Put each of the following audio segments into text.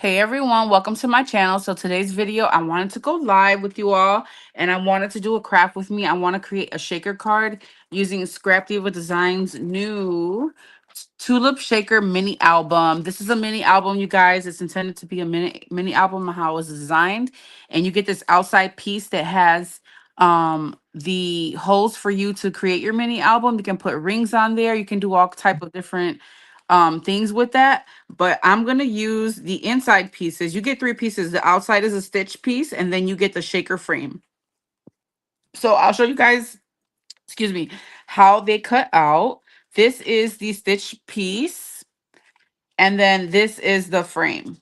Hey everyone, welcome to my channel. So today's video, I wanted to go live with you all and I wanted to do a craft with me. I want to create a shaker card using Scrap Diva Designs new Tulip Shaker mini album. This is a mini album, you guys. It's intended to be a mini album of how it was designed. And you get this outside piece that has the holes for you to create your mini album. You can put rings on there. You can do all type of different things with that, but I'm going to use the inside pieces. You get three pieces. The outside is a stitch piece, and then you get the shaker frame. So I'll show you guys, excuse me, how they cut out. This is the stitch piece, and then this is the frame.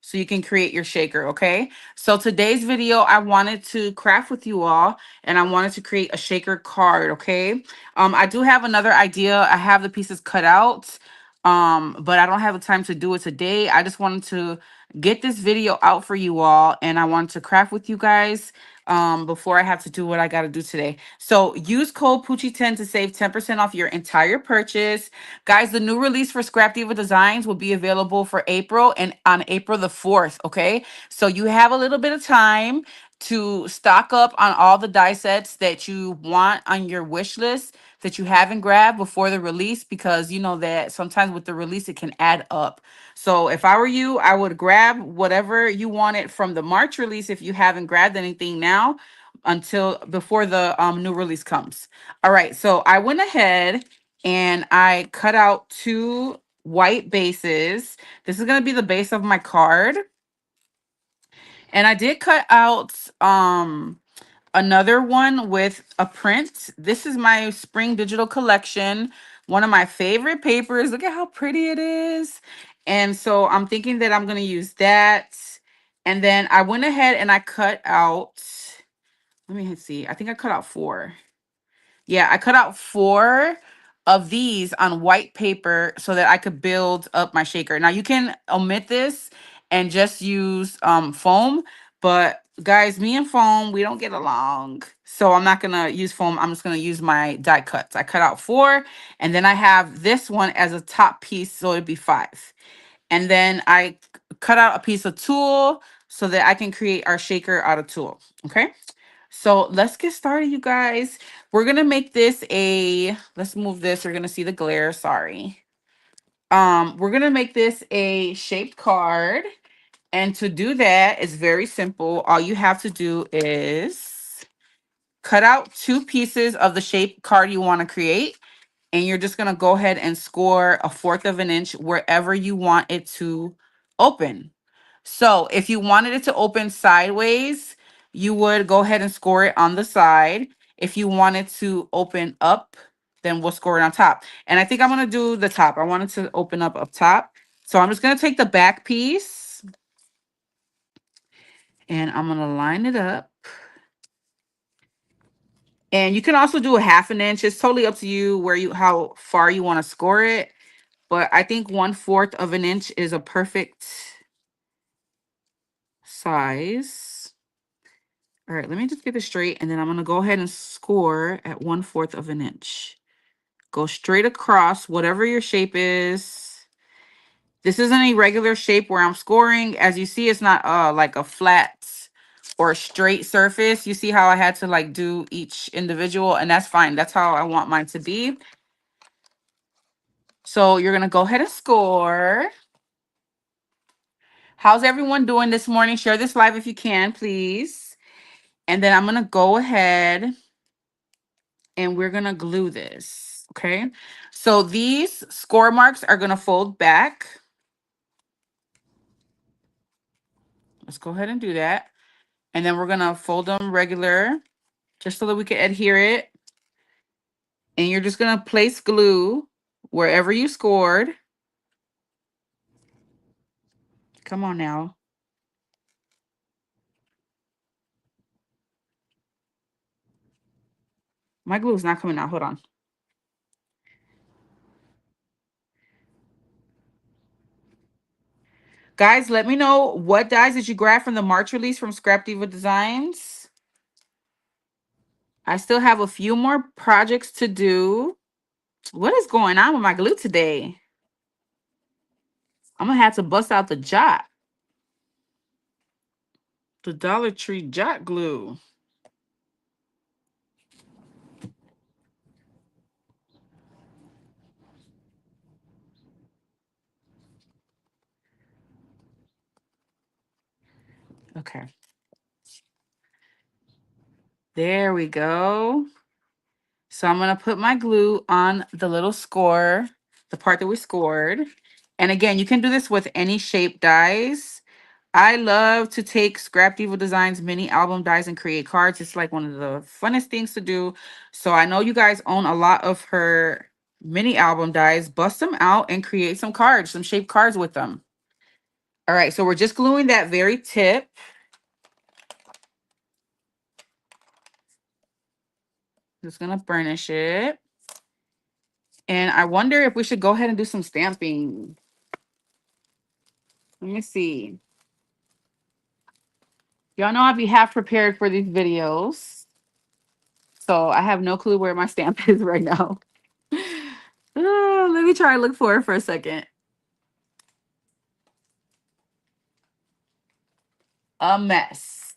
So you can create your shaker, okay? So today's video, I wanted to craft with you all, and I wanted to create a shaker card, okay? I do have another idea. I have the pieces cut out, but I don't have the time to do it today. I just wanted to get this video out for you all, and I wanted to craft with you guys before I have to do what I got to do today. So use code Poochie10 to save 10% off your entire purchase. Guys, the new release for Scrap Diva Designs will be available for April and on April the 4th, okay? So you have a little bit of time to stock up on all the die sets that you want on your wish list that you haven't grabbed before the release, because you know that sometimes with the release it can add up. So if I were you, I would grab whatever you wanted from the March release if you haven't grabbed anything now until before the new release comes. All right, so I went ahead and I cut out two white bases. This is going to be the base of my card. And I did cut out another one with a print. This is my spring digital collection, one of my favorite papers. Look at how pretty it is. And so I'm thinking that I'm going to use that. And then I went ahead and I cut out, let me see, I think I cut out four. Yeah, I cut out four of these on white paper so that I could build up my shaker. Now you can omit this and just use foam, but guys, me and foam, we don't get along. So I'm not gonna use foam. I'm just gonna use my die cuts. I cut out four, and then I have this one as a top piece, so it'd be five. And then I cut out a piece of tulle so that I can create our shaker out of tulle. Okay. So let's get started, you guys. We're gonna make this a, let's move this. You're gonna see the glare, sorry. We're gonna make this a shaped card. And to do that, it's very simple. All you have to do is cut out two pieces of the shape card you want to create. And you're just gonna go ahead and score 1/4 of an inch wherever you want it to open. So if you wanted it to open sideways, you would go ahead and score it on the side. If you wanted to open up, then we'll score it on top. And I think I'm going to do the top. I wanted to open up top. So I'm just going to take the back piece and I'm going to line it up. And you can also do a 1/2 inch. It's totally up to you how far you want to score it. But I think 1/4 of an inch is a perfect size. All right, let me just get this straight, and then I'm going to go ahead and score at 1/4 of an inch. Go straight across whatever your shape is. This isn't a regular shape where I'm scoring. As you see, it's not like a flat or straight surface. You see how I had to like do each individual, and that's fine. That's how I want mine to be. So you're going to go ahead and score. How's everyone doing this morning? Share this live if you can, please. And then I'm going to go ahead and we're going to glue this, okay? So these score marks are going to fold back. Let's go ahead and do that. And then we're going to fold them regular just so that we can adhere it. And you're just going to place glue wherever you scored. Come on now. My glue is not coming out. Hold on. Guys, let me know what dies did you grab from the March release from Scrap Diva Designs. I still have a few more projects to do. What is going on with my glue today? I'm going to have to bust out the jar. The Dollar Tree Jot Glue. Okay. There we go. So I'm going to put my glue on the little score, the part that we scored. And again, you can do this with any shape dies. I love to take Scrap Diva Designs mini album dies and create cards. It's like one of the funnest things to do. So I know you guys own a lot of her mini album dies. Bust them out and create some cards, some shaped cards with them. All right, so we're just gluing that very tip. Just gonna burnish it. And I wonder if we should go ahead and do some stamping. Let me see. Y'all know I'll be half prepared for these videos. So I have no clue where my stamp is right now. Let me try and look for it for a second. A mess.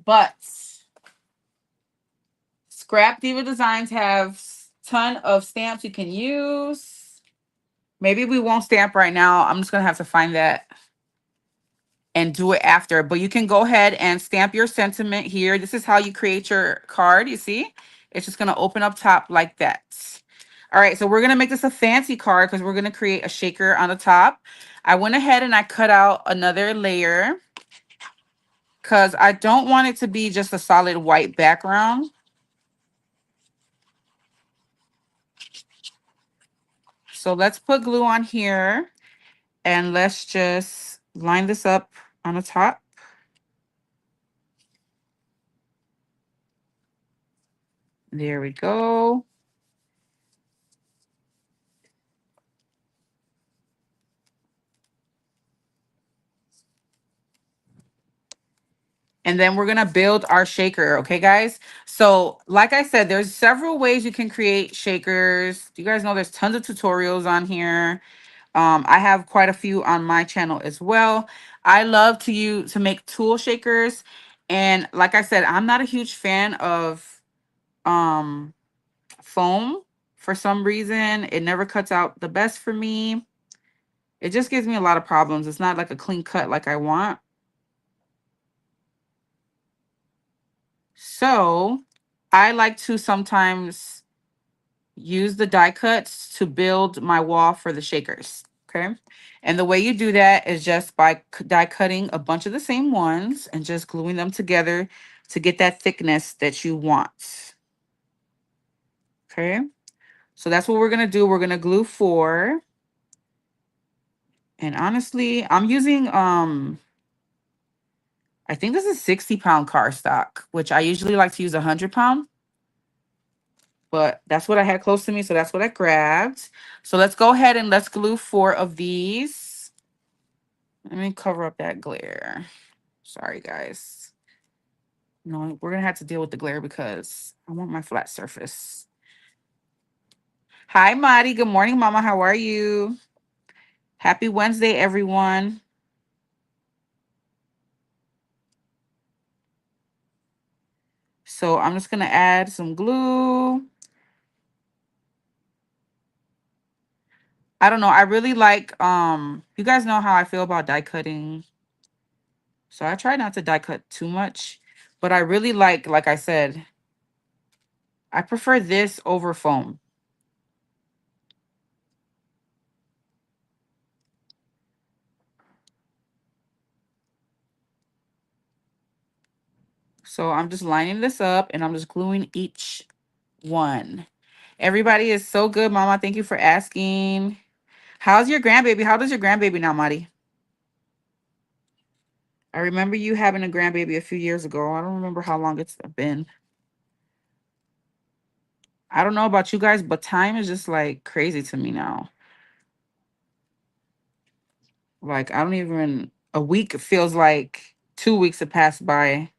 But Scrap Diva Designs have ton of stamps you can use. Maybe we won't stamp right now. I'm just going to have to find that and do it after. But you can go ahead and stamp your sentiment here. This is how you create your card. You see? It's just going to open up top like that. All right, so we're going to make this a fancy card because we're going to create a shaker on the top. I went ahead and I cut out another layer because I don't want it to be just a solid white background. So let's put glue on here and let's just line this up on the top. There we go. And then we're going to build our shaker. Okay, guys? So like I said, there's several ways you can create shakers. You guys know there's tons of tutorials on here. I have quite a few on my channel as well. I love to make tool shakers. And like I said, I'm not a huge fan of foam for some reason. It never cuts out the best for me. It just gives me a lot of problems. It's not like a clean cut like I want. So I like to sometimes use the die cuts to build my wall for the shakers. Okay. And the way you do that is just by die cutting a bunch of the same ones and just gluing them together to get that thickness that you want. Okay. So that's what we're going to do. We're going to glue 4. And honestly, I'm using, I think this is 60-pound cardstock, which I usually like to use 100-pound. But that's what I had close to me, so that's what I grabbed. So let's go ahead and let's glue 4 of these. Let me cover up that glare. Sorry, guys. No, we're going to have to deal with the glare because I want my flat surface. Hi, Madi. Good morning, Mama. How are you? Happy Wednesday, everyone. So I'm just going to add some glue. I don't know. I really like, you guys know how I feel about die cutting. So I try not to die cut too much, but I really like I said, I prefer this over foam. So I'm just lining this up and I'm just gluing each one. Everybody is so good, Mama. Thank you for asking. How's your grandbaby? How does your grandbaby now, Madi? I remember you having a grandbaby a few years ago. I don't remember how long it's been. I don't know about you guys, but time is just like crazy to me now. Like I don't even, a week feels like 2 weeks have passed by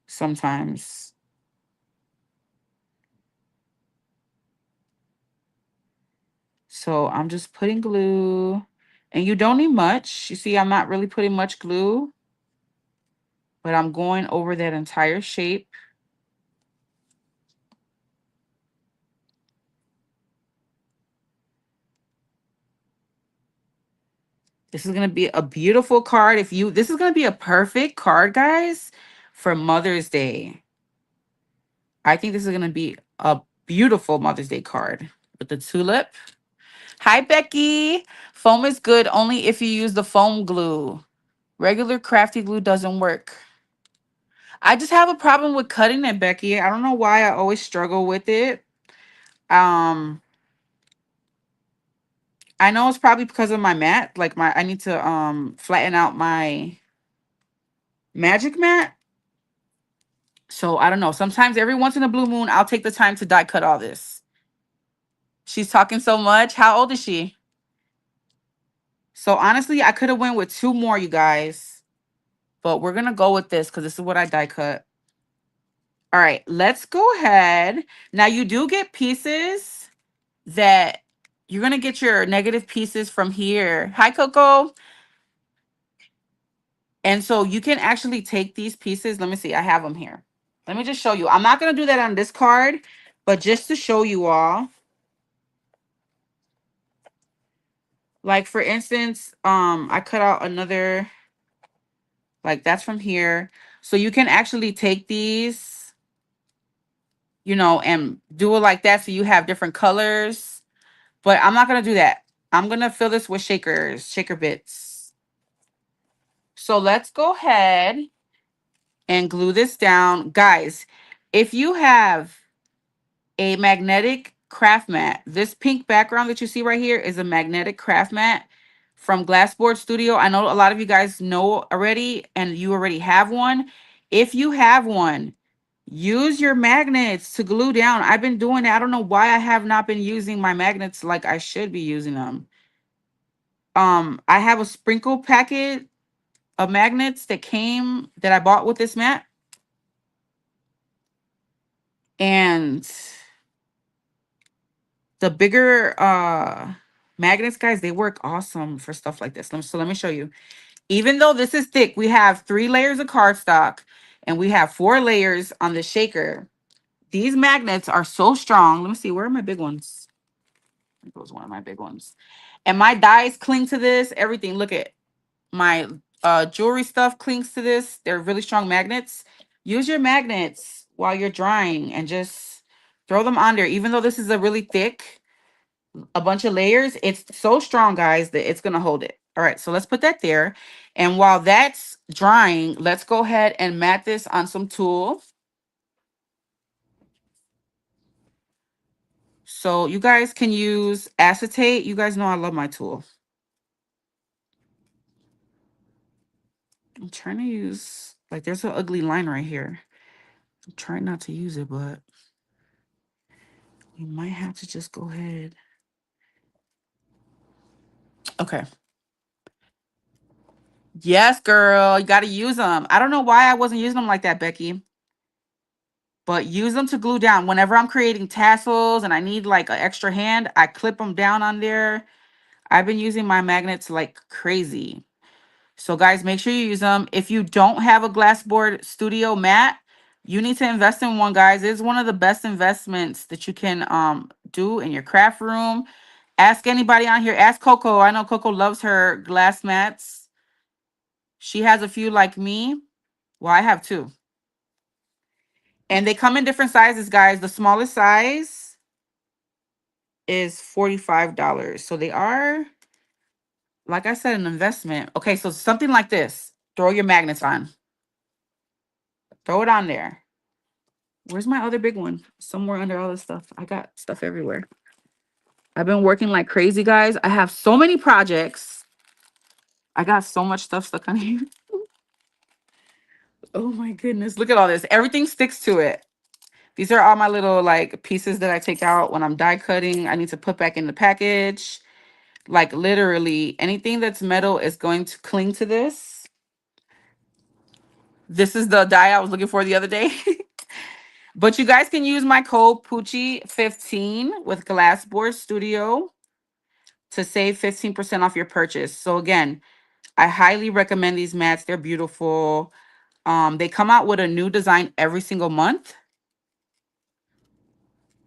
sometimes. So I'm just putting glue and you don't need much. You see, I'm not really putting much glue. but I'm going over that entire shape. This is going to be a beautiful card. This is going to be a perfect card, guys, for Mother's Day. I think this is going to be a beautiful Mother's Day card with the tulip. Hi, Becky. Foam is good only if you use the foam glue. Regular crafty glue doesn't work. I just have a problem with cutting it, Becky. I don't know why I always struggle with it. Um, I know it's probably because of my mat. Like I need to flatten out my magic mat. So I don't know. Sometimes every once in a blue moon, I'll take the time to die cut all this. She's talking so much. How old is she? So honestly, I could have went with two more, you guys. But we're gonna go with this because this is what I die cut. All right, let's go ahead. Now you do get pieces that you're gonna get your negative pieces from here. Hi, Coco. And so you can actually take these pieces. Let me see. I have them here. Let me just show you. I'm not gonna do that on this card, but just to show you all. Like for instance, I cut out another, like that's from here. So you can actually take these, and do it like that. So you have different colors, but I'm not going to do that. I'm going to fill this with shaker bits. So let's go ahead and glue this down. Guys, if you have a magnetic craft mat. This pink background that you see right here is a magnetic craft mat from Glassboard Studio. I know a lot of you guys know already, and you already have one. If you have one, use your magnets to glue down. I've been doing it. I don't know why I have not been using my magnets like I should be using them. I have a sprinkle packet of magnets that I bought with this mat. And the bigger magnets, guys, they work awesome for stuff like this. So let me show you. Even though this is thick, we have 3 layers of cardstock and we have 4 layers on the shaker. These magnets are so strong. Let me see, where are my big ones? There goes one of my big ones. And my dies cling to this, everything. Look at my jewelry stuff clings to this. They're really strong magnets. Use your magnets while you're drying and just throw them on there. Even though this is a really thick, a bunch of layers, it's so strong, guys, that it's gonna hold it. All right, so let's put that there. And while that's drying, let's go ahead and mat this on some tulle. So you guys can use acetate. You guys know I love my tulle. I'm trying to use, like, there's an ugly line right here. I'm trying not to use it, but we might have to just go ahead. Okay. Yes, girl, you got to use them. I don't know why I wasn't using them like that, Becky. But use them to glue down. Whenever I'm creating tassels and I need like an extra hand, I clip them down on there. I've been using my magnets like crazy. So guys, make sure you use them. If you don't have a Glassboard Studio mat, you need to invest in one, guys. It's one of the best investments that you can do in your craft room. Ask anybody on here. Ask Coco. I know Coco loves her glass mats. She has a few like me. Well, I have 2. And they come in different sizes, guys. The smallest size is $45. So they are, like I said, an investment. Okay, so something like this. Throw your magnets on. Throw it on there. Where's my other big one? Somewhere under all this stuff. I got stuff everywhere. I've been working like crazy, guys. I have so many projects. I got so much stuff stuck on here. Oh my goodness. Look at all this. Everything sticks to it. These are all my little like pieces that I take out when I'm die cutting. I need to put back in the package. Like literally anything that's metal is going to cling to this. This is the die I was looking for the other day. But you guys can use my code Poochie15 with Glassboard Studio to save 15% off your purchase. So again, I highly recommend these mats. They're beautiful. They come out with a new design every single month,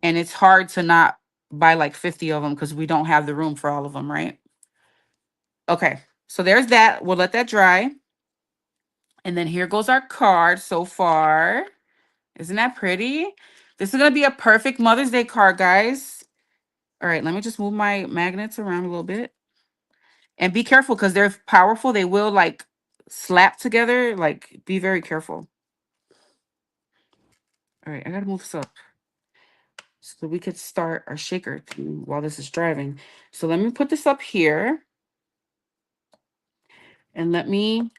and it's hard to not buy like 50 of them because we don't have the room for all of them, right? Okay, so there's that. We'll let that dry. And then here goes our card so far. Isn't that pretty? This is going to be a perfect Mother's Day card, guys. All right, let me just move my magnets around a little bit. And be careful because they're powerful. They will like slap together. Like, be very careful. All right, I got to move this up so we could start our shaker while this is driving. So let me put this up here. And let me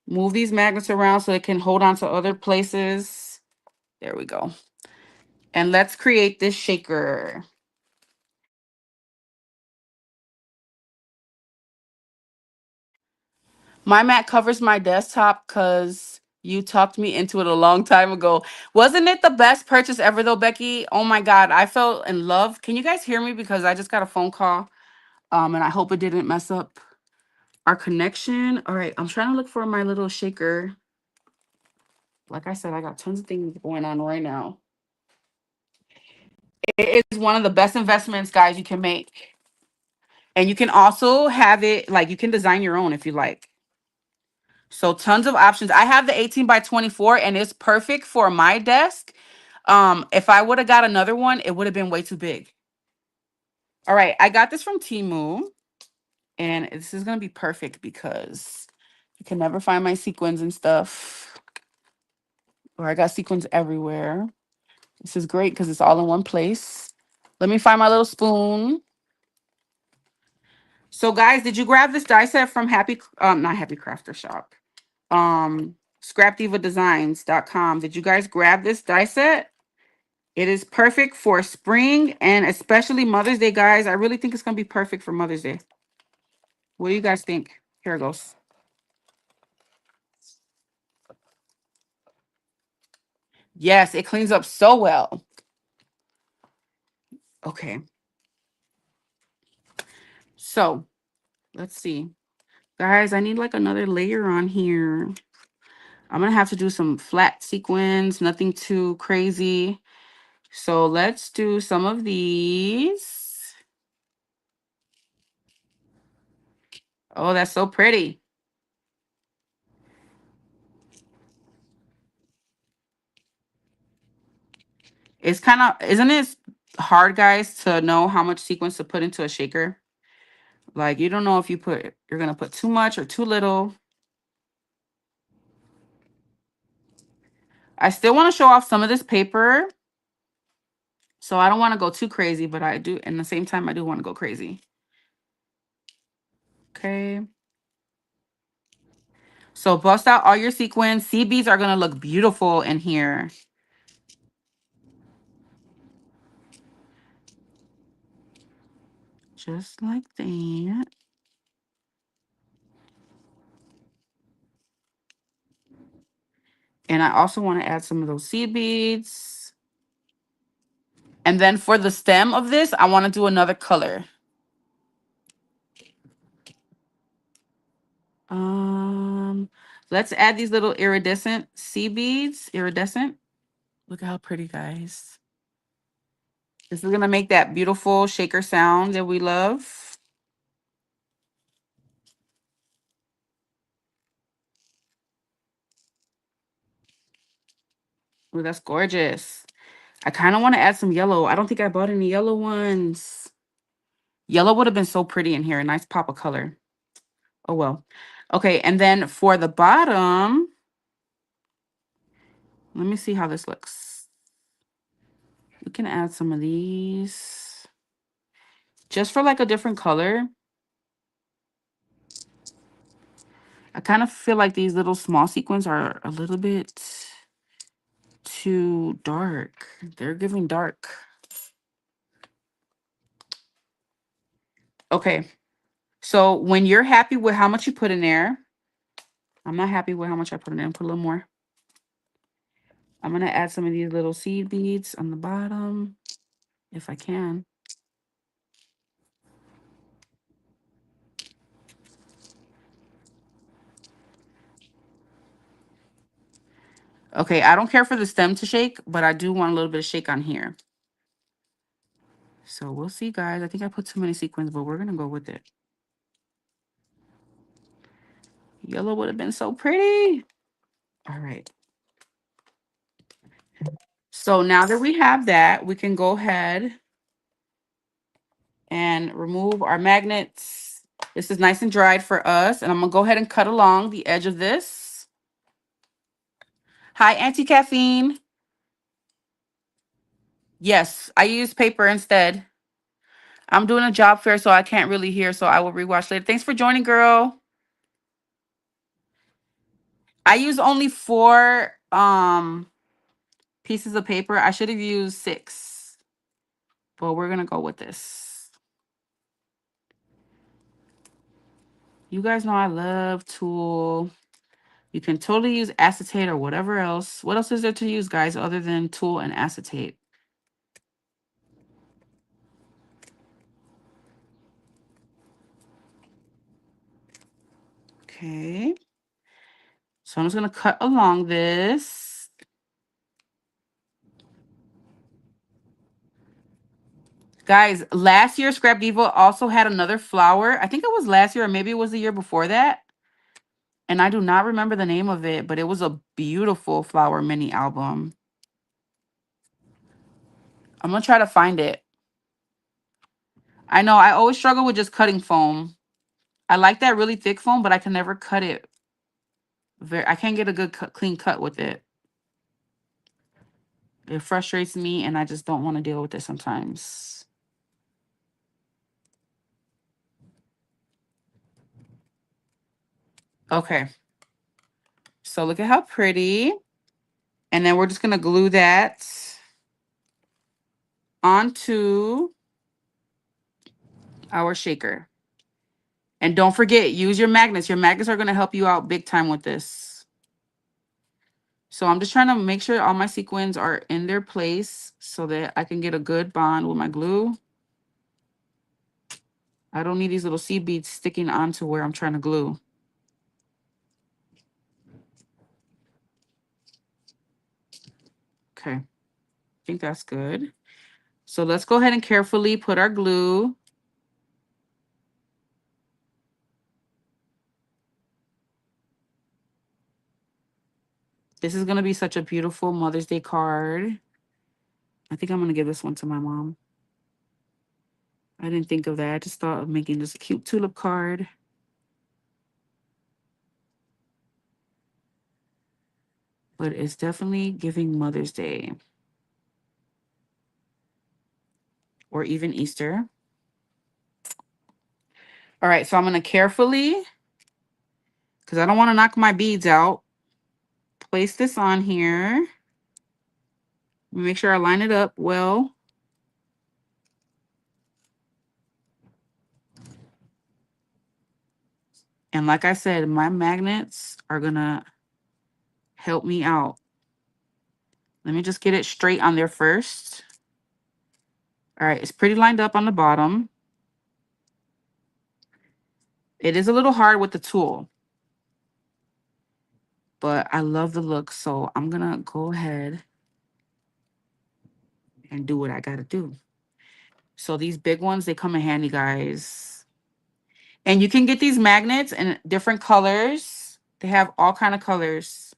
move these magnets around so it can hold on to other places. There we go. And let's create this shaker. My mat covers my desktop because you talked me into it a long time ago. Wasn't it the best purchase ever though, Becky? Oh my God, I fell in love. Can you guys hear me? Because I just got a phone call. And I hope it didn't mess up our connection. All right, I'm trying to look for my little shaker. Like I said, I got tons of things going on right now. It is one of the best investments, guys, you can make. And you can also have it, like you can design your own if you like. So tons of options. I have the 18 by 24 and it's perfect for my desk. If I would have got another one, it would have been way too big. All right, I got this from Temu. And this is going to be perfect because you can never find my sequins and stuff. Or I got sequins everywhere. This is great because it's all in one place. Let me find my little spoon. So guys, did you grab this die set from not Happy Crafter Shop? Scrapdivadesigns.com. Did you guys grab this die set? It is perfect for spring and especially Mother's Day, guys. I really think it's going to be perfect for Mother's Day. What do you guys think? Here it goes. Yes, it cleans up so well. Okay. So, let's see. Guys, I need like another layer on here. I'm going to have to do some flat sequins, nothing too crazy. So, let's do some of these. Oh, that's so pretty. It's kind of, isn't it hard, guys, to know how much sequins to put into a shaker? Like, you don't know if you're going to put too much or too little. I still want to show off some of this paper. So I don't want to go too crazy, but I do, in the same time, I do want to go crazy. Okay. So bust out all your sequins. Seed beads are going to look beautiful in here. Just like that. And I also want to add some of those seed beads. And then for the stem of this, I want to do another color. Let's add these little iridescent seed beads. Iridescent. Look how pretty, guys. This is going to make that beautiful shaker sound that we love. Oh, that's gorgeous. I kind of want to add some yellow. I don't think I bought any yellow ones. Yellow would have been so pretty in here. A nice pop of color. Oh, well. Okay, and then for the bottom, let me see how this looks. We can add some of these. Just for like a different color. I kind of feel like these little small sequins are a little bit too dark. They're giving dark. Okay. So when you're happy with how much you put in there, I'm not happy with how much I put in there. Put a little more. I'm going to add some of these little seed beads on the bottom, if I can. Okay, I don't care for the stem to shake, but I do want a little bit of shake on here. So we'll see, guys. I think I put too many sequins, but we're going to go with it. Yellow would have been so pretty. All right. So now that we have that, we can go ahead and remove our magnets. This is nice and dried for us. And I'm going to go ahead and cut along the edge of this. Hi, Auntie Caffeine. Yes, I use paper instead. I'm doing a job fair, so I can't really hear, so I will rewatch later. Thanks for joining, girl. I use only 4 pieces of paper. I should have used 6, but we're gonna go with this. You guys know I love tulle. You can totally use acetate or whatever else. What else is there to use, guys, other than tulle and acetate? Okay. So I'm just gonna cut along this. Guys, last year Scrap Diva also had another flower. I think it was last year or maybe it was the year before that. And I do not remember the name of it, but it was a beautiful flower mini album. I'm going to try to find it. I know I always struggle with just cutting foam. I like that really thick foam, but I can never cut it. I can't get a good clean cut with it. It frustrates me and I just don't want to deal with it sometimes. Okay. So look at how pretty. And then we're just going to glue that onto our shaker. And don't forget, use your magnets. Your magnets are going to help you out big time with this. So I'm just trying to make sure all my sequins are in their place so that I can get a good bond with my glue. I don't need these little seed beads sticking onto where I'm trying to glue. Okay, I think that's good. So let's go ahead and carefully put our glue. This is going to be such a beautiful Mother's Day card. I think I'm going to give this one to my mom. I didn't think of that. I just thought of making this a cute tulip card. But it's definitely giving Mother's Day. Or even Easter. All right, so I'm going to carefully, because I don't want to knock my beads out, place this on here. Make sure I line it up well. And like I said, my magnets are going to help me out. Let me just get it straight on there first. All right, it's pretty lined up on the bottom. It is a little hard with the tool, but I love the look. So I'm going to go ahead and do what I got to do. So these big ones, they come in handy, guys. And you can get these magnets in different colors. They have all kind of colors.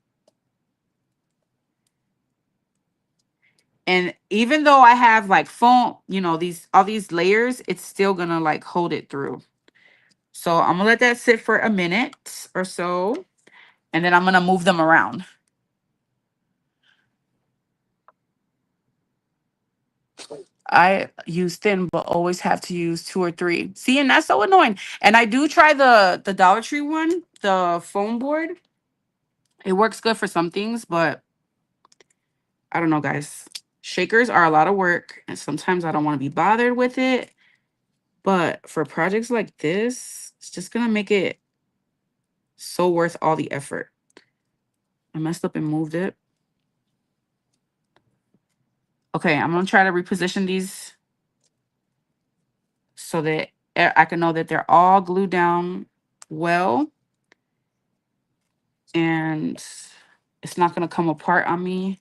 And even though I have like foam, you know, all these layers, it's still gonna like hold it through. So I'm gonna let that sit for a minute or so, and then I'm gonna move them around. I use thin, but always have to use 2 or 3. See, and that's so annoying. And I do try the Dollar Tree one, the foam board. It works good for some things, but I don't know, guys. Shakers are a lot of work, and sometimes I don't want to be bothered with it. But for projects like this, it's just gonna make it so worth all the effort. I messed up and moved it. Okay, I'm gonna try to reposition these so that I can know that they're all glued down well. And it's not going to come apart on me.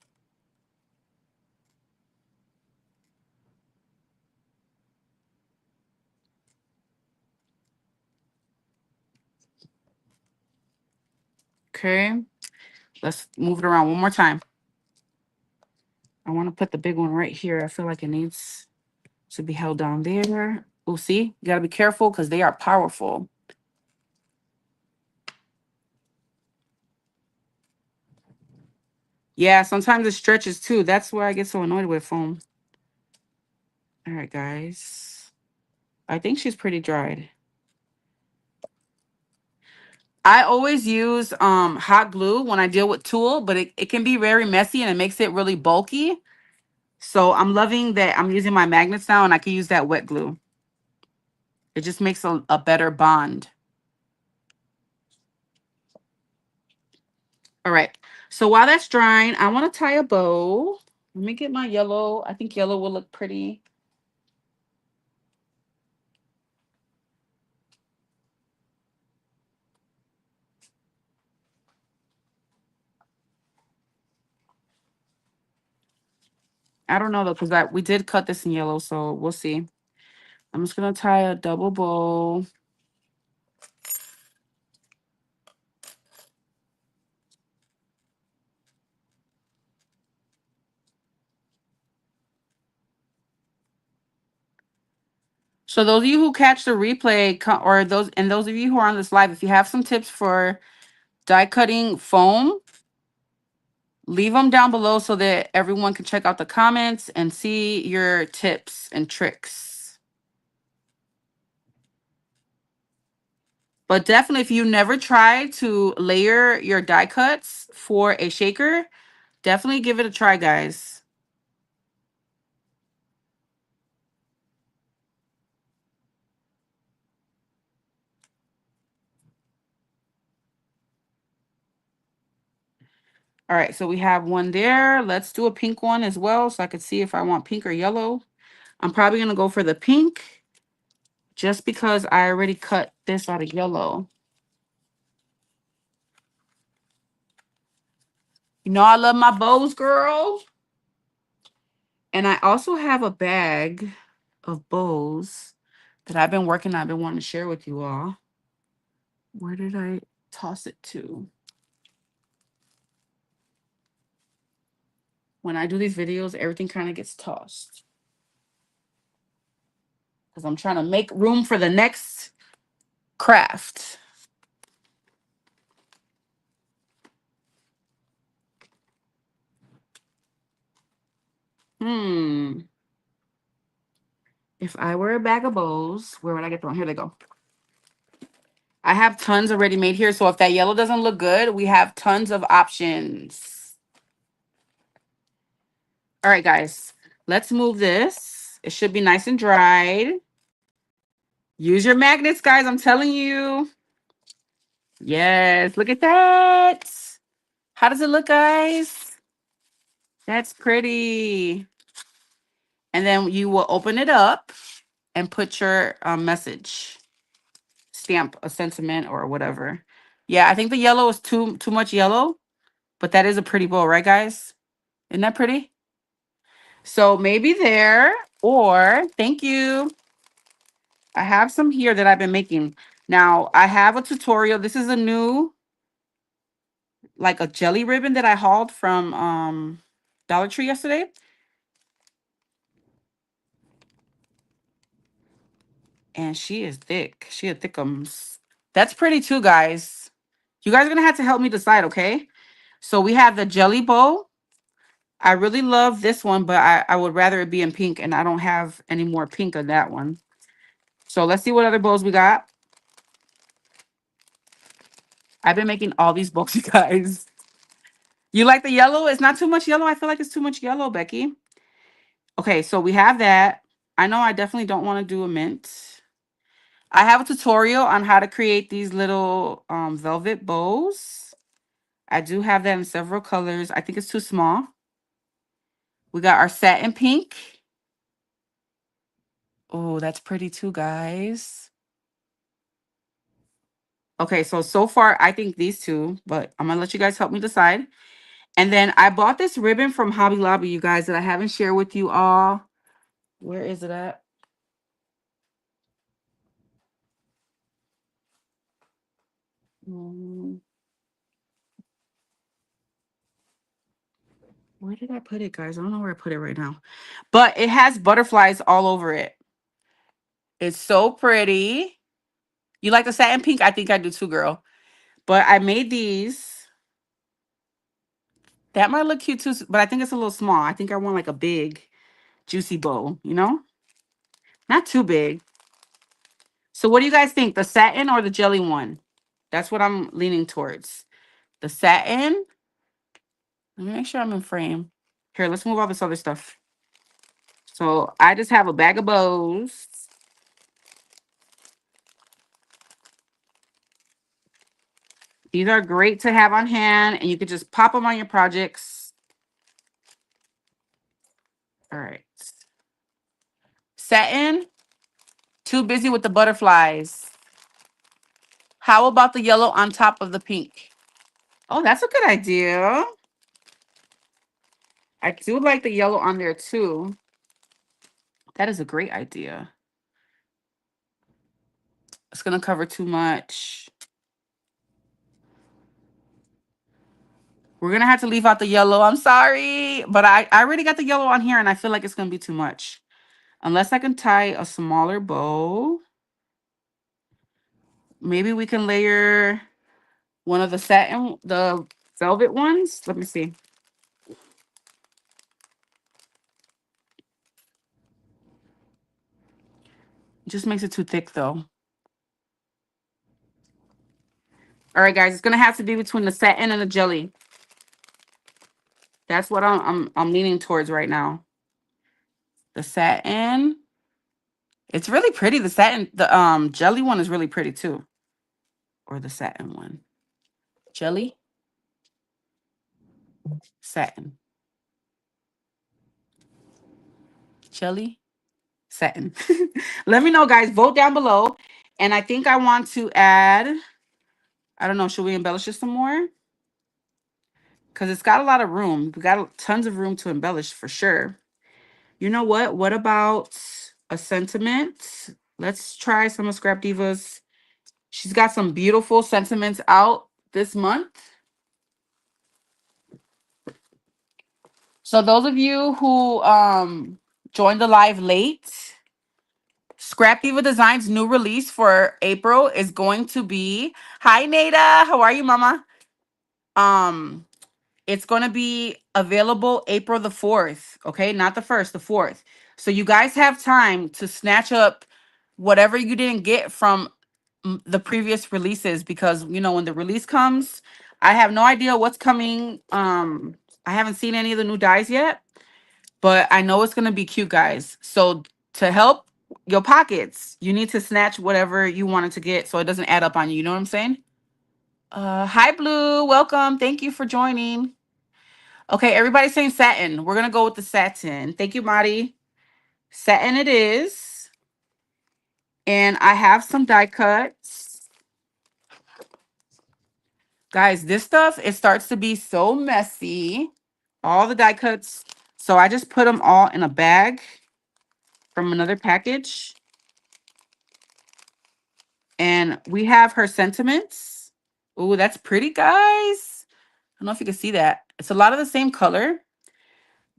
Okay, let's move it around one more time. I want to put the big one right here. I feel like it needs to be held down there. We'll see. You got to be careful because they are powerful. Yeah, sometimes it stretches too. That's why I get so annoyed with foam. All right, guys. I think she's pretty dried. I always use hot glue when I deal with tulle, but it can be very messy and it makes it really bulky. So I'm loving that I'm using my magnets now and I can use that wet glue. It just makes a better bond. All right. So while that's drying, I want to tie a bow. Let me get my yellow. I think yellow will look pretty. I don't know though, because we did cut this in yellow, so we'll see. I'm just gonna tie a double bow. So those of you who catch the replay, or those of you who are on this live, if you have some tips for die cutting foam, leave them down below so that everyone can check out the comments and see your tips and tricks. But definitely, if you never tried to layer your die cuts for a shaker, definitely give it a try, guys. All right, so we have one there. Let's do a pink one as well so I could see if I want pink or yellow. I'm probably going to go for the pink just because I already cut this out of yellow. You know I love my bows, girl. And I also have a bag of bows that I've been working on. I've been wanting to share with you all. Where did I toss it to? When I do these videos, everything kind of gets tossed. Because I'm trying to make room for the next craft. If I were a bag of bows, where would I get them? Here they go. I have tons already made here. So if that yellow doesn't look good, we have tons of options. All right, guys. Let's move this. It should be nice and dried. Use your magnets, guys. I'm telling you. Yes, look at that. How does it look, guys? That's pretty. And then you will open it up and put your message, stamp a sentiment or whatever. Yeah, I think the yellow is too much yellow, but that is a pretty bow, right, guys? Isn't that pretty? So maybe there, or thank you. I have some here that I've been making. Now, I have a tutorial. This is a new, like a jelly ribbon that I hauled from Dollar Tree yesterday. And she is thick. She a thickums. That's pretty too, guys. You guys are going to have to help me decide, okay? So we have the jelly bow. I really love this one, but I would rather it be in pink, and I don't have any more pink of that one. So let's see what other bows we got. I've been making all these bows, you guys. You like the yellow? It's not too much yellow. I feel like it's too much yellow, Becky. Okay, so we have that. I know I definitely don't want to do a mint. I have a tutorial on how to create these little velvet bows. I do have that in several colors. I think it's too small. We got our satin pink. Oh, that's pretty too, guys. Okay, so far, I think these two, but I'm going to let you guys help me decide. And then I bought this ribbon from Hobby Lobby, you guys, that I haven't shared with you all. Where is it at? Mm, Where did I put it, guys? I don't know where I put it right now. But it has butterflies all over it. It's so pretty. You like the satin pink? I think I do too, girl. But I made these. That might look cute too, but I think it's a little small. I think I want like a big, juicy bow, you know? Not too big. So what do you guys think? The satin or the jelly one? That's what I'm leaning towards. The satin. Let me make sure I'm in frame. Here, let's move all this other stuff. So I just have a bag of bows. These are great to have on hand, and you could just pop them on your projects. All right. Satin, too busy with the butterflies. How about the yellow on top of the pink? Oh, that's a good idea. I do like the yellow on there too. That is a great idea. It's going to cover too much. We're going to have to leave out the yellow. I'm sorry. But I already got the yellow on here, and I feel like it's going to be too much. Unless I can tie a smaller bow. Maybe we can layer one of the satin, the velvet ones. Let me see. It just makes it too thick though. All right, guys, it's gonna have to be between the satin and the jelly. That's what I'm leaning towards right now. The satin. It's really pretty. The satin, the jelly one is really pretty too. Or the satin one. Jelly, satin. Jelly, satin. Let me know, guys. Vote down below. And I think I want to add, I don't know, should we embellish it some more? Because it's got a lot of room. We got tons of room to embellish for sure. You know what? What about a sentiment? Let's try some of Scrap Diva's. She's got some beautiful sentiments out this month. So those of you who joined the live late, Scrap Diva Designs new release for April is going to be, hi Nada, how are you, mama? Um It's going to be available April the 4th, okay? Not the 1st, the 4th. So you guys have time to snatch up whatever you didn't get from the previous releases, because, you know, when the release comes, I have no idea what's coming. I haven't seen any of the new dyes yet, but I know it's going to be cute, guys. So to help your pockets, you need to snatch whatever you wanted to get so it doesn't add up on you. You know what I'm saying? Hi, Blue. Welcome. Thank you for joining. Okay, everybody's saying satin. We're going to go with the satin. Thank you, Marty. Satin it is. And I have some die cuts. Guys, this stuff, it starts to be so messy. All the die cuts. So I just put them all in a bag from another package. And we have her sentiments. Oh, that's pretty, guys. I don't know if you can see that. It's a lot of the same color,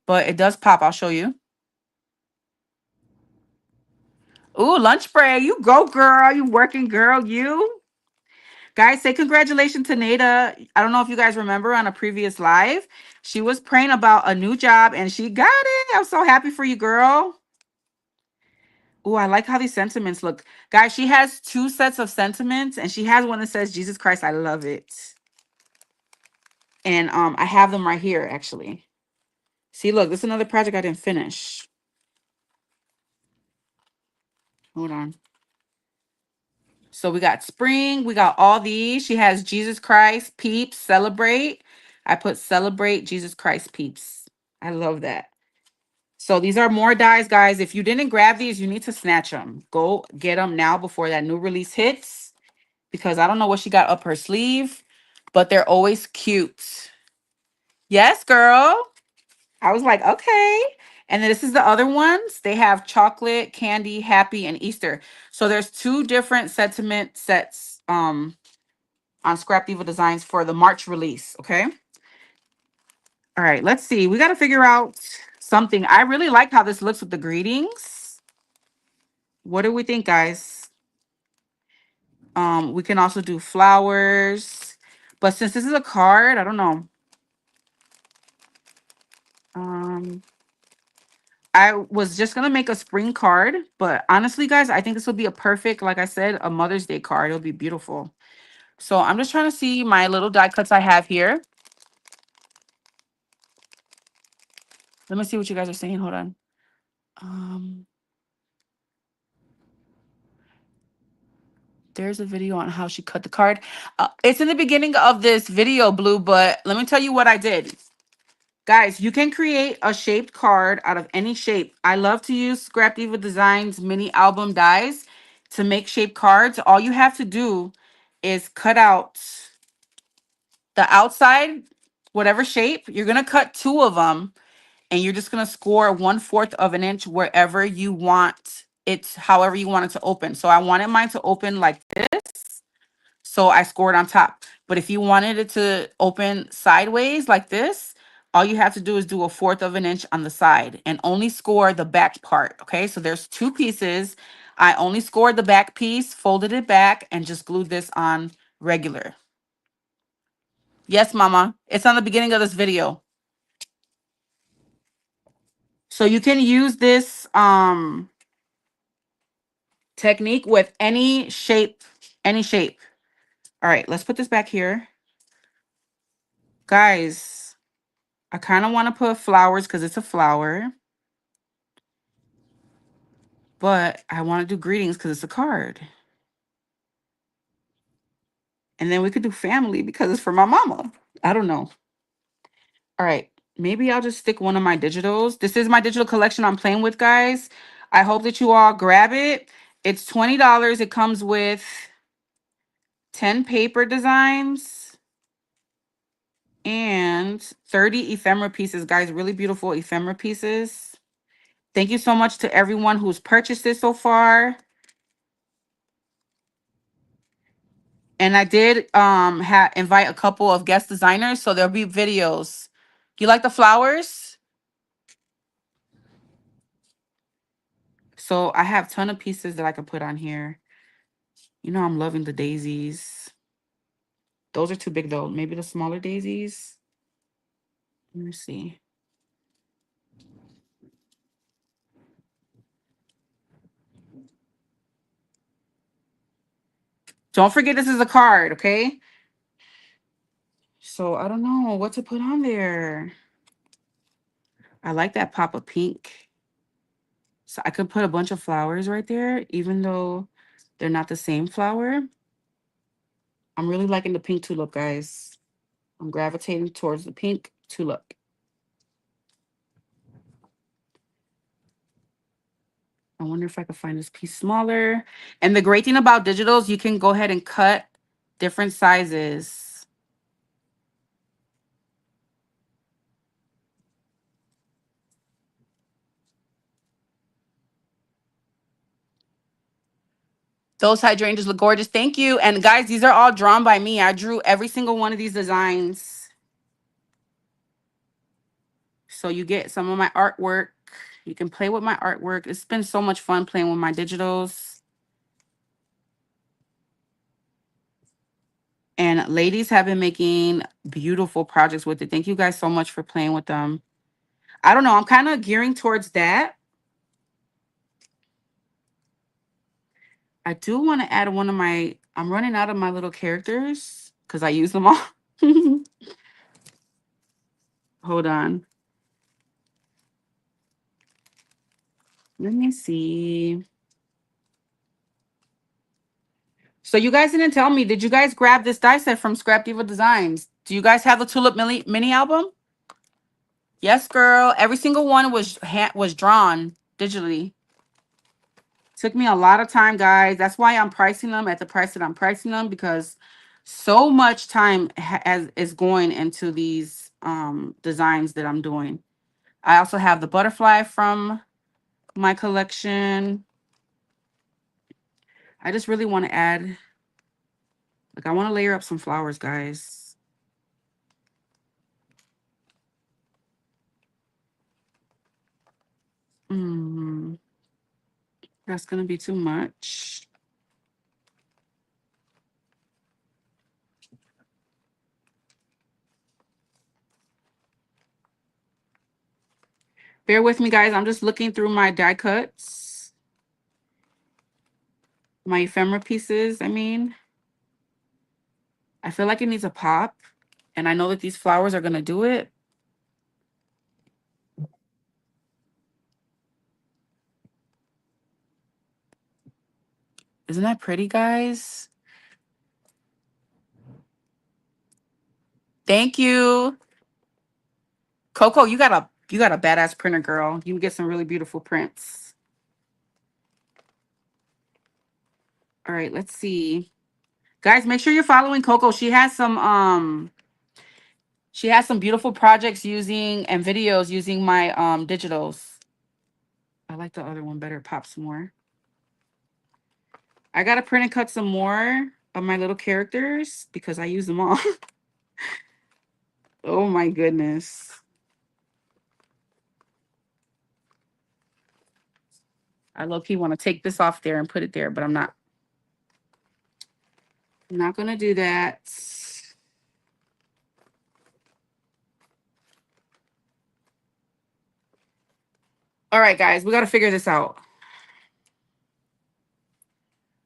but it does pop. I'll show you. Ooh, lunch break. You go, girl. You working, girl. You. Guys, say congratulations to Nada. I don't know if you guys remember on a previous live. She was praying about a new job and she got it. I'm so happy for you, girl. Ooh, I like how these sentiments look. Guys, she has 2 sets of sentiments and she has one that says, Jesus Christ, I love it. And I have them right here, actually. See, look, this is another project I didn't finish. Hold on. So we got spring. We got all these. She has Jesus Christ, peeps, celebrate. I put celebrate Jesus Christ, peeps. I love that. So these are more dies, guys. If you didn't grab these, you need to snatch them. Go get them now before that new release hits. Because I don't know what she got up her sleeve, but they're always cute. Yes, girl. I was like, okay. And then this is the other ones. They have chocolate, candy, happy, and Easter. So there's two different sentiment sets on Scrap Diva Designs for the March release. Okay. All right, let's see. We got to figure out something. I really like how this looks with the greetings. What do we think, guys? We can also do flowers. But since this is a card, I don't know. Um, I was just gonna make a spring card, but honestly, guys, I think this will be a perfect, like I said, a Mother's Day card. It'll be beautiful. So I'm just trying to see my little die cuts I have here. Let me see what you guys are saying. Hold on. Um, there's a video on how she cut the card. It's in the beginning of this video, Blue, but let me tell you what I did. Guys, you can create a shaped card out of any shape. I love to use Scrap Diva Designs mini album dies to make shaped cards. All you have to do is cut out the outside, whatever shape. You're going to cut two of them, and you're just going to score 1/4 of an inch wherever you want it, however you want it to open. So I wanted mine to open like this. So I scored on top. But if you wanted it to open sideways like this, all you have to do is do 1/4 of an inch on the side and only score the back part. Okay, so there's two pieces. I only scored the back piece, folded it back, and just glued this on regular. Yes, mama. It's on the beginning of this video. So you can use this technique with any shape, any shape. All right, let's put this back here. Guys, I kind of want to put flowers because it's a flower. But I want to do greetings because it's a card. And then we could do family because it's for my mama. I don't know. All right. Maybe I'll just stick one of my digitals. This is my digital collection I'm playing with, guys. I hope that you all grab it. It's $20. It comes with 10 paper designs and 30 ephemera pieces, guys. Really beautiful ephemera pieces. Thank you so much to everyone who's purchased this so far. And I did invite a couple of guest designers, so there'll be videos. You like the flowers? So I have a ton of pieces that I can put on here. You know, I'm loving the daisies. Those are too big though. Maybe the smaller daisies. Let me see. Don't forget this is a card, okay? So I don't know what to put on there. I like that pop of pink. So I could put a bunch of flowers right there, even though they're not the same flower. I'm really liking the pink tulip, guys. I'm gravitating towards the pink tulip. I wonder if I could find this piece smaller. And the great thing about digitals, you can go ahead and cut different sizes. Those hydrangeas look gorgeous. Thank you. And guys, these are all drawn by me. I drew every single one of these designs. So you get some of my artwork. You can play with my artwork. It's been so much fun playing with my digitals. And ladies have been making beautiful projects with it. Thank you guys so much for playing with them. I don't know. I'm kind of gearing towards that. I do want to add one of my, I'm running out of my little characters because I use them all. Hold on. Let me see. So you guys didn't tell me, did you guys grab this die set from Scrap Diva Designs? Do you guys have the Tulip mini album? Yes, girl. Every single one was drawn digitally. Took me a lot of time, guys. That's why I'm pricing them at the price that I'm pricing them, because so much time is going into these designs that I'm doing. I also have the butterfly from my collection. I just really want to add, like, I want to layer up some flowers, guys. Mm, that's going to be too much. Bear with me, guys. I'm just looking through my die cuts. My ephemera pieces, I mean. I feel like it needs a pop. And I know that these flowers are going to do it. Isn't that pretty, guys? Thank you. Coco, you got a badass printer, girl. You can get some really beautiful prints. All right, let's see. Guys, make sure you're following Coco. She has some beautiful projects using and videos using my digitals. I like the other one better. It pops more. I gotta print and cut some more of my little characters because I use them all. Oh my goodness. I low-key want to take this off there and put it there, but I'm not. I'm not gonna do that. All right, guys, we gotta figure this out.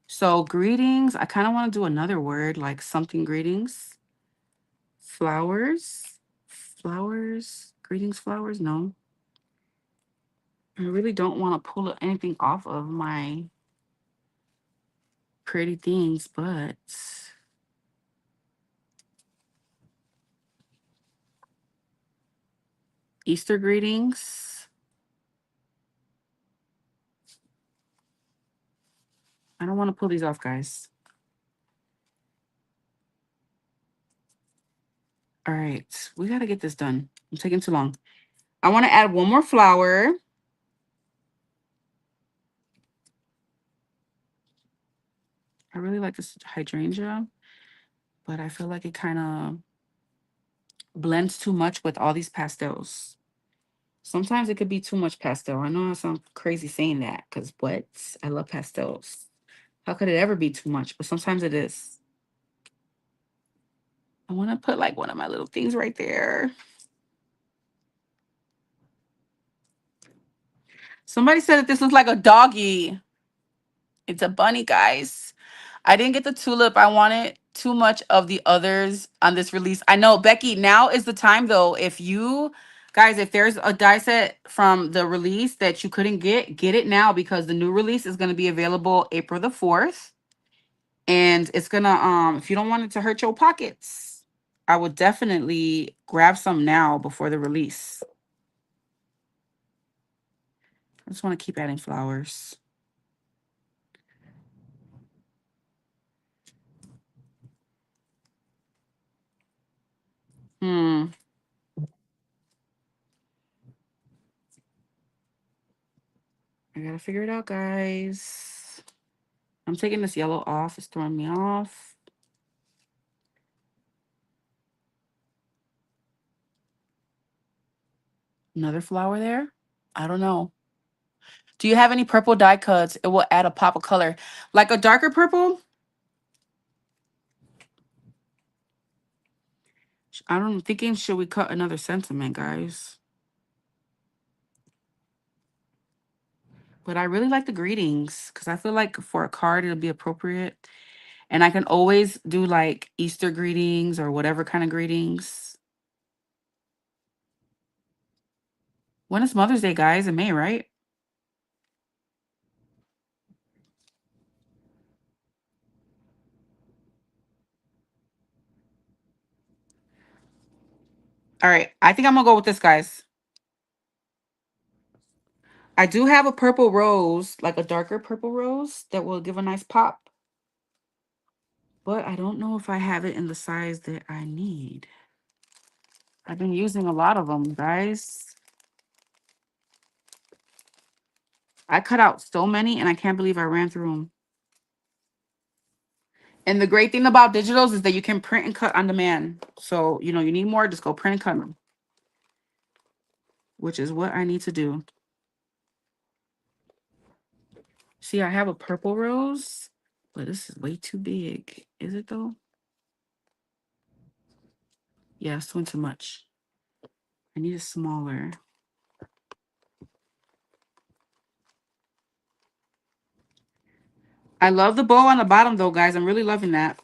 So greetings. I kind of want to do another word like something greetings. Flowers. Flowers. Greetings, flowers. No. I really don't want to pull anything off of my pretty things, but Easter greetings. I don't want to pull these off, guys. All right. We got to get this done. I'm taking too long. I want to add one more flower. I really like this hydrangea, but I feel like it kind of blends too much with all these pastels. Sometimes it could be too much pastel. I know I sound crazy saying that because what? I love pastels. How could it ever be too much? But sometimes it is. I want to put like one of my little things right there. Somebody said that this looks like a doggy. It's a bunny, guys. I didn't get the tulip. I wanted too much of the others on this release. I know, Becky, now is the time though. If you guys, if there's a die set from the release that you couldn't get it now because the new release is going to be available April the 4th. And it's gonna, if you don't want it to hurt your pockets, I would definitely grab some now before the release. I just want to keep adding flowers. Hmm. I gotta figure it out, guys. I'm taking this yellow off. It's throwing me off. Another flower there. I don't know. Do you have any purple die cuts? It will add a pop of color. Like a darker purple? I don't know. Thinking, should we cut another sentiment, guys? But I really like the greetings because I feel like for a card, it'll be appropriate. And I can always do like Easter greetings or whatever kind of greetings. When is Mother's Day, guys? In May, right? All right. I think I'm going to go with this, guys. I do have a purple rose, like a darker purple rose that will give a nice pop. But I don't know if I have it in the size that I need. I've been using a lot of them, guys. I cut out so many and I can't believe I ran through them. And the great thing about digitals is that you can print and cut on demand. So, you know, you need more, just go print and cut them, which is what I need to do. See, I have a purple rose, but this is way too big. Is it though? Yeah, it's doing too much. I need a smaller. I love the bow on the bottom though, guys. I'm really loving that.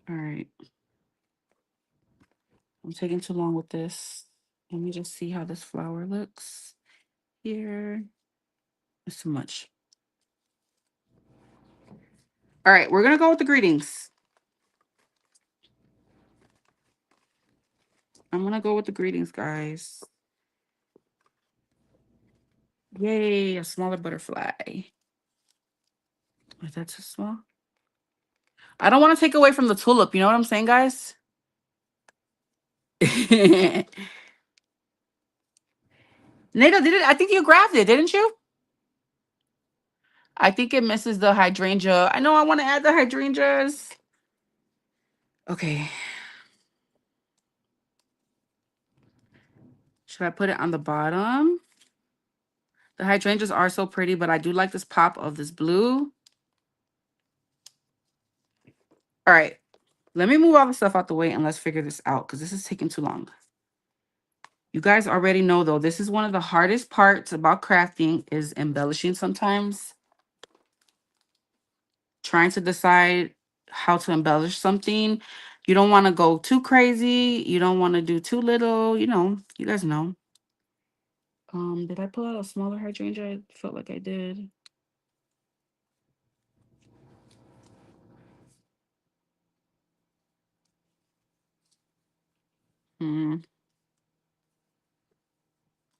All right. I'm taking too long with this. Let me just see how this flower looks here. It's too much. All right, we're gonna go with the greetings. I'm gonna go with the greetings, guys. Yay, a smaller butterfly. Is that too small? I don't want to take away from the tulip. You know what I'm saying, guys? Nada, I think you grabbed it, didn't you? I think it misses the hydrangea. I know I want to add the hydrangeas. Okay. Should I put it on the bottom? The hydrangeas are so pretty, but I do like this pop of this blue. All right. Let me move all the stuff out the way and let's figure this out because this is taking too long. You guys already know, though, this is one of the hardest parts about crafting is embellishing sometimes. Trying to decide how to embellish something. You don't want to go too crazy. You don't want to do too little. You know, you guys know. Did I pull out a smaller hydrangea? I felt like I did.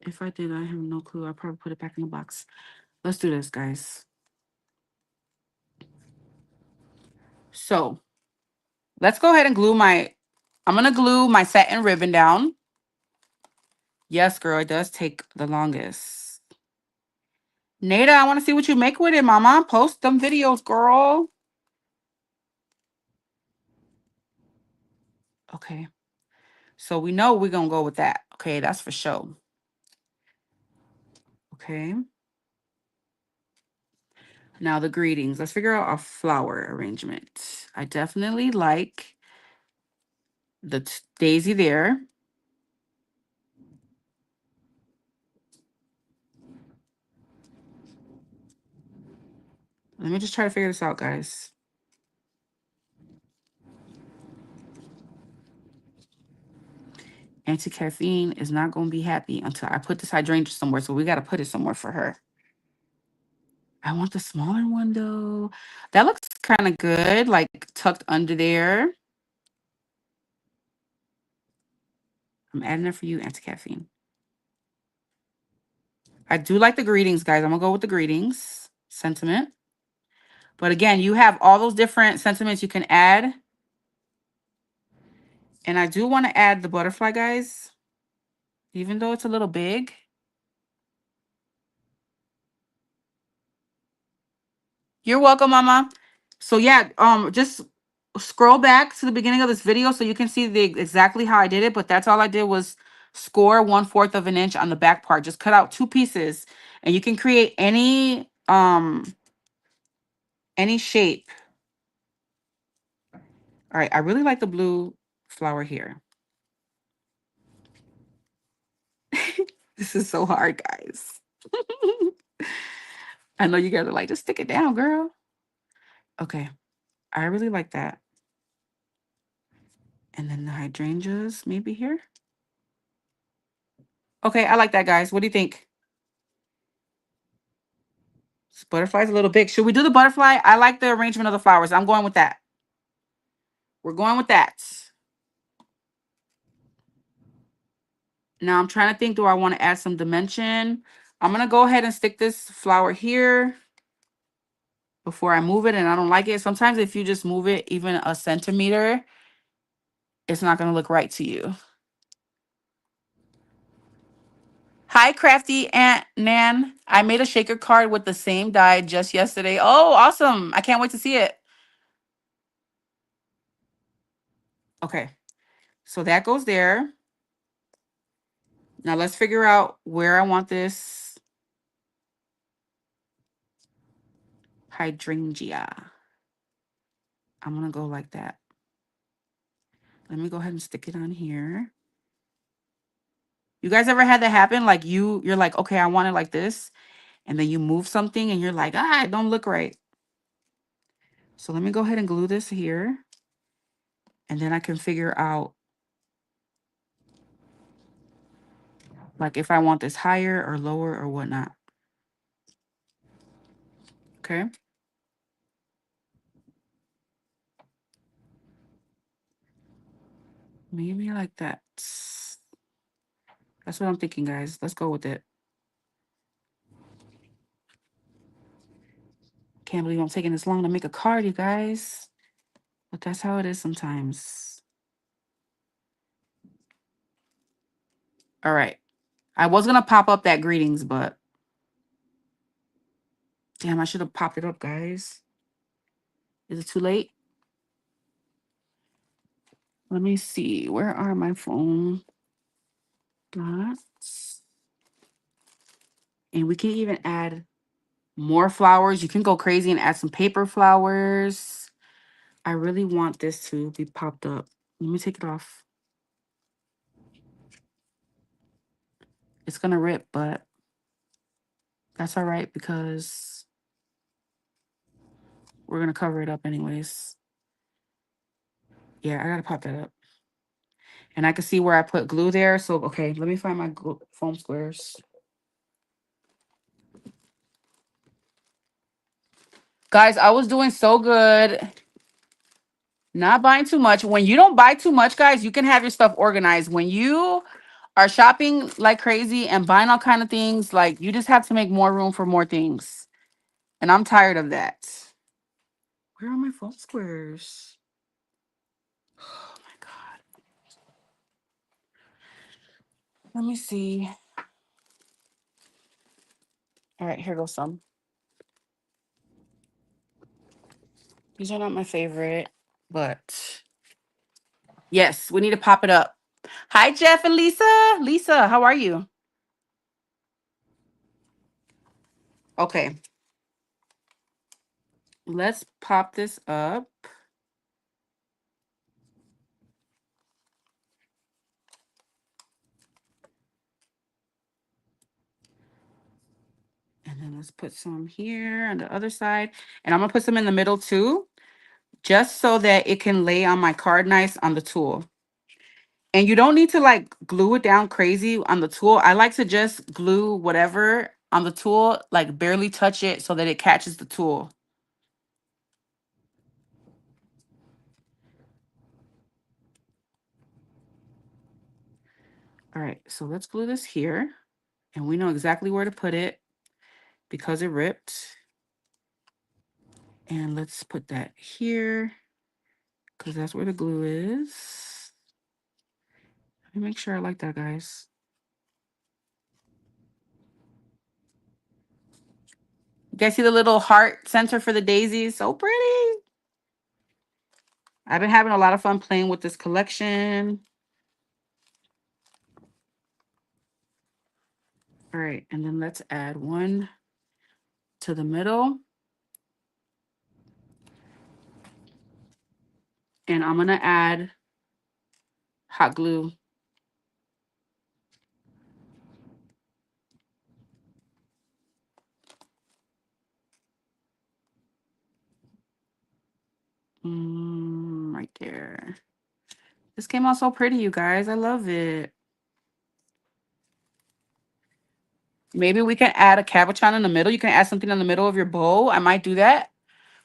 If I did, I have no clue. I'll probably put it back in the box. Let's do this, guys. So let's go ahead and glue I'm going to glue my satin ribbon down. Yes, girl, it does take the longest. Nada, I want to see what you make with it, mama. Post them videos, girl. Okay. So we know we're going to go with that. Okay, that's for sure. Okay. Now the greetings. Let's figure out a flower arrangement. I definitely like the daisy there. Let me just try to figure this out, guys. Anti-caffeine is not going to be happy until I put this hydrangea somewhere. So we got to put it somewhere for her. I want the smaller one, though. That looks kind of good, like tucked under there. I'm adding it for you, anti-caffeine. I do like the greetings, guys. I'm going to go with the greetings sentiment. But again, you have all those different sentiments you can add. And I do want to add the butterfly, guys, even though it's a little big. You're welcome, mama. So yeah, just scroll back to the beginning of this video so you can see exactly how I did it. But that's all I did was score 1/4 of an inch on the back part. Just cut out 2 pieces and you can create any shape. All right, I really like the blue flower here. This is so hard, guys. I know you guys are like, just stick it down, girl. Okay, I really like that. And then the hydrangeas maybe here. Okay, I like that, guys. What do you think? This butterfly's a little big. Should we do the butterfly? I like the arrangement of the flowers. I'm going with that. We're going with that. Now I'm trying to think, do I want to add some dimension? I'm going to go ahead and stick this flower here. before I move it and I don't like it. Sometimes if you just move it even a centimeter, it's not going to look right to you. Hi, Crafty Aunt Nan. I made a shaker card with the same die just yesterday. Oh, awesome. I can't wait to see it. Okay, so that goes there. Now let's figure out where I want this hydrangea. I'm going to go like that. Let me go ahead and stick it on here. You guys ever had that happen? Like you're like, okay, I want it like this. And then you move something and you're like, it don't look right. So let me go ahead and glue this here. And then I can figure out like if I want this higher or lower or whatnot. Okay. Maybe like that. That's what I'm thinking, guys. Let's go with it. Can't believe I'm taking this long to make a card, you guys. But that's how it is sometimes. All right. I was going to pop up that greetings, but damn, I should have popped it up, guys. Is it too late? Let me see. Where are my phone dots? And we can even add more flowers. You can go crazy and add some paper flowers. I really want this to be popped up. Let me take it off. It's going to rip, but that's all right because we're going to cover it up anyways. Yeah, I got to pop that up. And I can see where I put glue there. So, okay, let me find my foam squares. Guys, I was doing so good. Not buying too much. When you don't buy too much, guys, you can have your stuff organized. When you are shopping like crazy and buying all kind of things, like you just have to make more room for more things. And I'm tired of that. Where are my foam squares? Oh my God. Let me see. All right, here goes some. These are not my favorite, but yes, we need to pop it up. Hi, Jeff and Lisa. Lisa, how are you? Okay. Let's pop this up. And then let's put some here on the other side. And I'm going to put some in the middle too, just so that it can lay on my card nice on the tool. And you don't need to like glue it down crazy on the tool. I like to just glue whatever on the tool, like barely touch it so that it catches the tool. All right, so let's glue this here. And we know exactly where to put it because it ripped. And let's put that here because that's where the glue is. Let me make sure I like that, guys. You guys see the little heart center for the daisies? So pretty. I've been having a lot of fun playing with this collection. All right, and then let's add one to the middle. And I'm going to add hot glue. Right there. This came out so pretty, you guys. I love it. Maybe we can add a cabochon in the middle. You can add something in the middle of your bow. I might do that.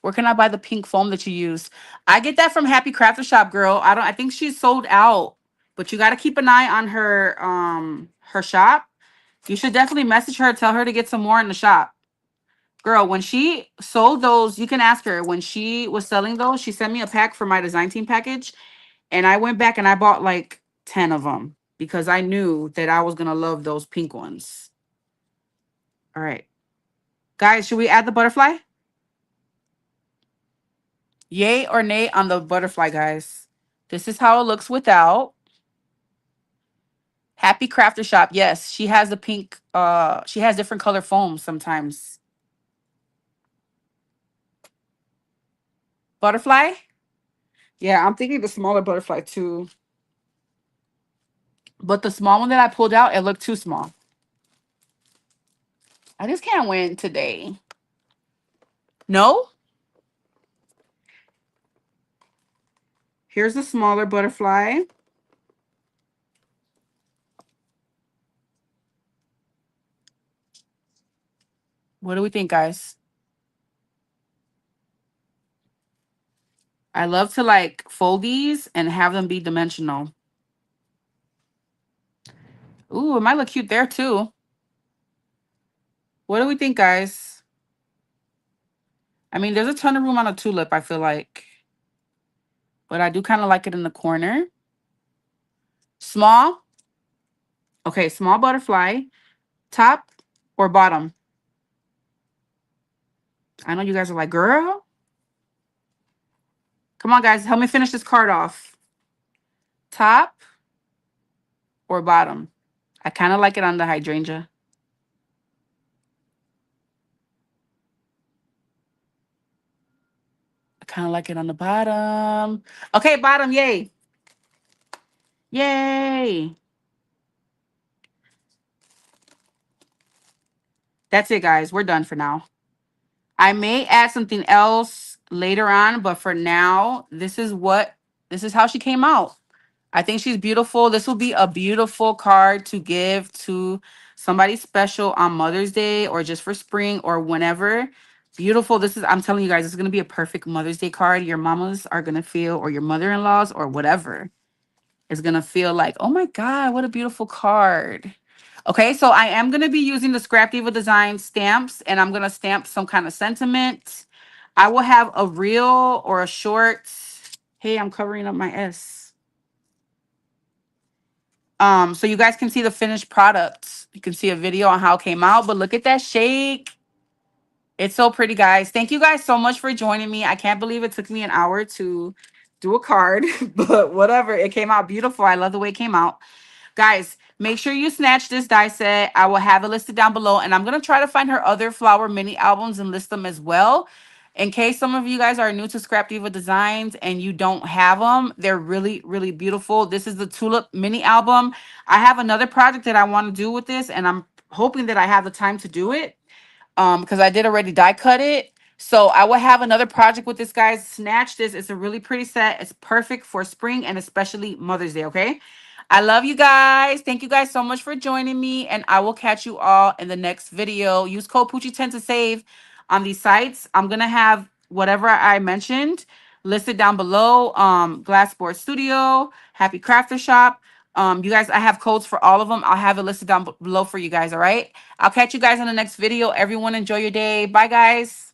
Where can I buy the pink foam that you use? I get that from Happy Crafter Shop, girl. I think she's sold out. But you got to keep an eye on her shop. You should definitely message her, tell her to get some more in the shop. Girl, when she sold those, you can ask her. When she was selling those, she sent me a pack for my design team package. And I went back and I bought like 10 of them because I knew that I was going to love those pink ones. All right. Guys, should we add the butterfly? Yay or nay on the butterfly, guys? This is how it looks without. Happy Crafter Shop. Yes, she has the pink. She has different color foams sometimes. Butterfly? Yeah, I'm thinking the smaller butterfly too. But the small one that I pulled out, it looked too small. I just can't win today. No? Here's the smaller butterfly. What do we think, guys? I love to like fold these and have them be dimensional. Ooh, it might look cute there too. What do we think, guys? I mean, there's a ton of room on a tulip, I feel like. But I do kind of like it in the corner. Small. Okay, small butterfly. Top or bottom? I know you guys are like, girl. Come on, guys. Help me finish this card off. Top or bottom? I kind of like it on the hydrangea. I kind of like it on the bottom. Okay, bottom. Yay. Yay. That's it, guys. We're done for now. I may add something else later on, but for now, this is how she came out. I think she's beautiful. This will be a beautiful card to give to somebody special on Mother's Day or just for spring or whenever. Beautiful. I'm telling you guys, this is going to be a perfect Mother's Day card. Your mamas are going to feel, or your mother-in-laws or whatever is going to feel like, oh my God, what a beautiful card. Okay, so I am going to be using the Scrap Diva Design stamps, and I'm going to stamp some kind of sentiment. I will have a reel or a short. Hey, I'm covering up my S. So you guys can see the finished product. You can see a video on how it came out, but look at that shake. It's so pretty, guys. Thank you guys so much for joining me. I can't believe it took me an hour to do a card, but whatever. It came out beautiful. I love the way it came out. Guys, make sure you snatch this die set. I will have it listed down below, and I'm going to try to find her other flower mini albums and list them as well. In case some of you guys are new to Scrap Diva Designs and you don't have them, they're really, really beautiful. This is the Tulip mini album. I have another project that I want to do with this, and I'm hoping that I have the time to do it because I did already die cut it. So I will have another project with this, guys. Snatch this. It's a really pretty set. It's perfect for spring and especially Mother's Day, okay? I love you guys. Thank you guys so much for joining me, and I will catch you all in the next video. Use code Poochie10 to save on these sites. I'm going to have whatever I mentioned listed down below. Glassboard Studio, Happy Crafter Shop. You guys, I have codes for all of them. I'll have it listed down below for you guys, all right? I'll catch you guys in the next video. Everyone enjoy your day. Bye, guys.